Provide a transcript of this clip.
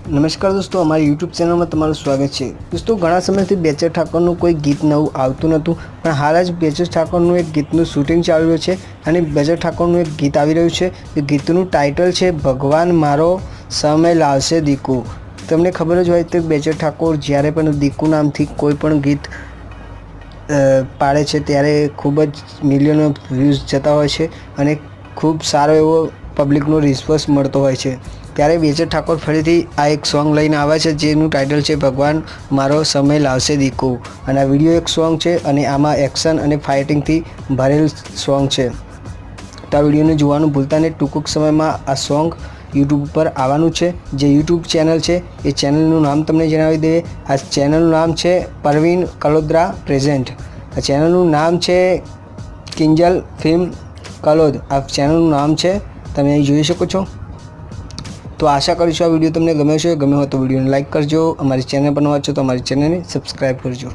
નમસ્કાર દોસ્તો, અમારી યુટ્યુબ ચેનલમાં તમારું સ્વાગત છે। દોસ્તો, ઘણા સમયથી બેચર ઠાકોરનું કોઈ ગીત નવું આવતું નહોતું, પણ હાલ જ બેચર ઠાકોરનું એક ગીતનું શૂટિંગ ચાલી રહ્યું છે અને બેચર ઠાકોરનું એક ગીત આવી રહ્યું છે। એ ગીતનું ટાઇટલ છે ભગવાન મારો સમય લાવશે દીકુ। તમને ખબર જ હોય તો બેચર ઠાકોર જ્યારે પણ દીકુ નામથી કોઈ પણ ગીત પાડે છે ત્યારે ખૂબ જ મિલિયનો વ્યૂઝ જતા હોય છે અને ખૂબ સારો એવો પબ્લિકનો રિસ્પોન્સ મળતો હોય છે। ત્યારે બેચર ઠાકોર ફરીથી આ એક સોંગ લઈને આવ્યા છે જેનું ટાઇટલ છે ભગવાન મારો સમય લાવશે દીકુ। અને આ વિડીયો એક સોંગ છે અને આમાં એક્શન અને ફાઇટિંગથી ભરેલ સોંગ છે। તો આ વિડીયોને જોવાનું ભૂલતા નહીં। ટૂંક સમયમાં આ સોંગ યુટ્યુબ ઉપર આવવાનું છે। જે યુટ્યુબ ચેનલ છે એ ચેનલનું નામ તમને જણાવી દઈએ। આ ચેનલનું નામ છે પરવીન કલોદ્રા પ્રેઝન્ટ। આ ચેનલનું નામ છે કિંજલ ફિલ્મ કલોદ। આ ચેનલનું નામ છે, તમે અહીં જોઈ શકો છો। તો આશા કરીશું આ વિડીયો તમને ગમ્યો છે। ગમ્યો હોય તો વિડીયોને લાઇક કરજો। અમારી ચેનલ પર નવા છો તો અમારી ચેનલને સબસ્ક્રાઈબ કરજો।